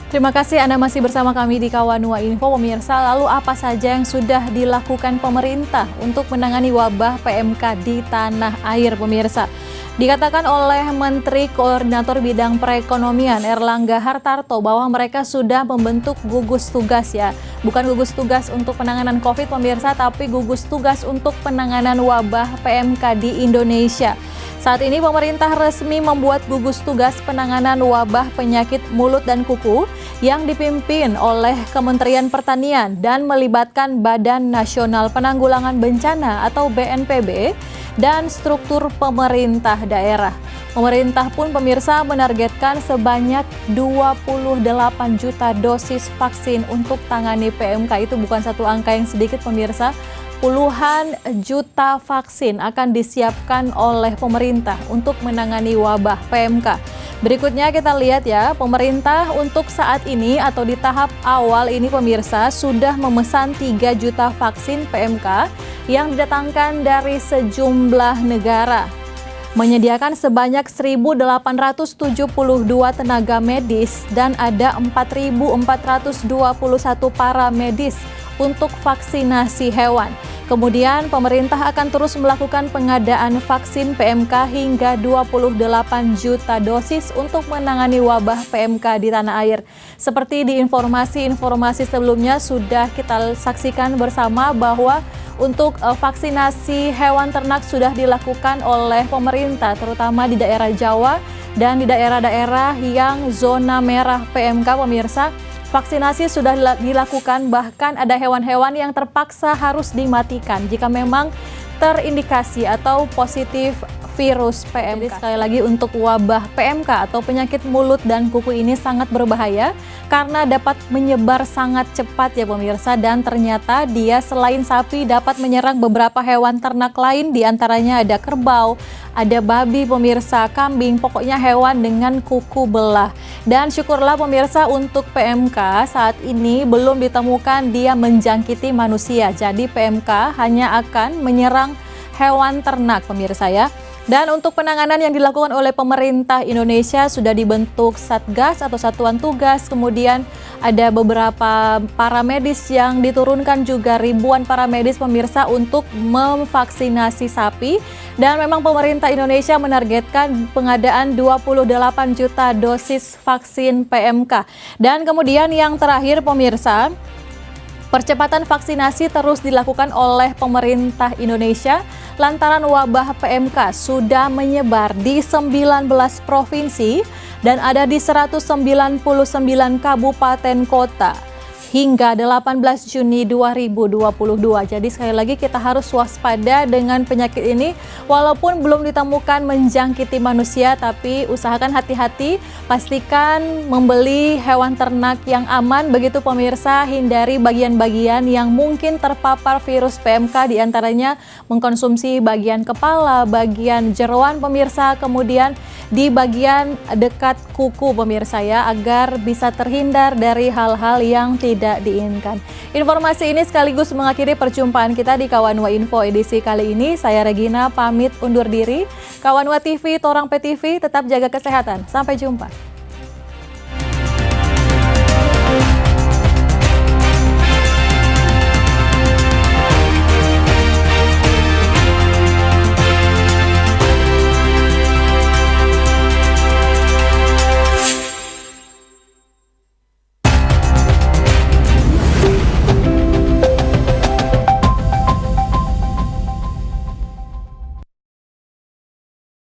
Terima kasih Anda masih bersama kami di Kawanua Info, pemirsa. Lalu apa saja yang sudah dilakukan pemerintah untuk menangani wabah PMK di tanah air, pemirsa? Dikatakan oleh Menteri Koordinator Bidang Perekonomian Erlangga Hartarto bahwa mereka sudah membentuk gugus tugas ya. Bukan gugus tugas untuk penanganan COVID, pemirsa, tapi gugus tugas untuk penanganan wabah PMK di Indonesia. Saat ini pemerintah resmi membuat gugus tugas penanganan wabah penyakit mulut dan kuku yang dipimpin oleh Kementerian Pertanian dan melibatkan Badan Nasional Penanggulangan Bencana atau BNPB dan struktur pemerintah daerah. Pemerintah pun, pemirsa, menargetkan sebanyak 28 juta dosis vaksin untuk tangani PMK. Itu bukan satu angka yang sedikit, pemirsa. Puluhan juta vaksin akan disiapkan oleh pemerintah untuk menangani wabah PMK. Berikutnya kita lihat ya, pemerintah untuk saat ini atau di tahap awal ini, pemirsa, sudah memesan 3 juta vaksin PMK yang didatangkan dari sejumlah negara. Menyediakan sebanyak 1.872 tenaga medis dan ada 4.421 paramedis untuk vaksinasi hewan. Kemudian pemerintah akan terus melakukan pengadaan vaksin PMK hingga 28 juta dosis untuk menangani wabah PMK di tanah air. Seperti di informasi sebelumnya sudah kita saksikan bersama bahwa untuk vaksinasi hewan ternak sudah dilakukan oleh pemerintah, terutama di daerah Jawa dan di daerah-daerah yang zona merah PMK, pemirsa. Vaksinasi sudah dilakukan, bahkan ada hewan-hewan yang terpaksa harus dimatikan jika memang terindikasi atau positif virus PMK. Jadi sekali lagi, untuk wabah PMK atau penyakit mulut dan kuku ini sangat berbahaya karena dapat menyebar sangat cepat ya pemirsa, dan ternyata dia selain sapi dapat menyerang beberapa hewan ternak lain, diantaranya ada kerbau, ada babi pemirsa, kambing, pokoknya hewan dengan kuku belah. Dan syukurlah pemirsa, untuk PMK saat ini belum ditemukan dia menjangkiti manusia. Jadi PMK hanya akan menyerang hewan ternak pemirsa ya. Dan untuk penanganan yang dilakukan oleh pemerintah Indonesia sudah dibentuk Satgas atau Satuan Tugas, kemudian ada beberapa paramedis yang diturunkan juga, ribuan paramedis pemirsa untuk memvaksinasi sapi. Dan memang pemerintah Indonesia menargetkan pengadaan 28 juta dosis vaksin PMK. Dan kemudian yang terakhir pemirsa, percepatan vaksinasi terus dilakukan oleh pemerintah Indonesia lantaran wabah PMK sudah menyebar di 19 provinsi dan ada di 199 kabupaten kota hingga 18 Juni 2022. Jadi sekali lagi kita harus waspada dengan penyakit ini, walaupun belum ditemukan menjangkiti manusia, tapi usahakan hati-hati, pastikan membeli hewan ternak yang aman begitu pemirsa, hindari bagian-bagian yang mungkin terpapar virus PMK, diantaranya mengkonsumsi bagian kepala, bagian jeroan pemirsa, kemudian di bagian dekat kuku pemirsa ya, agar bisa terhindar dari hal-hal yang tidak diinginkan. Informasi ini sekaligus mengakhiri perjumpaan kita di Kawanua Info edisi kali ini. Saya Regina pamit undur diri. Kawanua TV, Torang PTV, tetap jaga kesehatan. Sampai jumpa.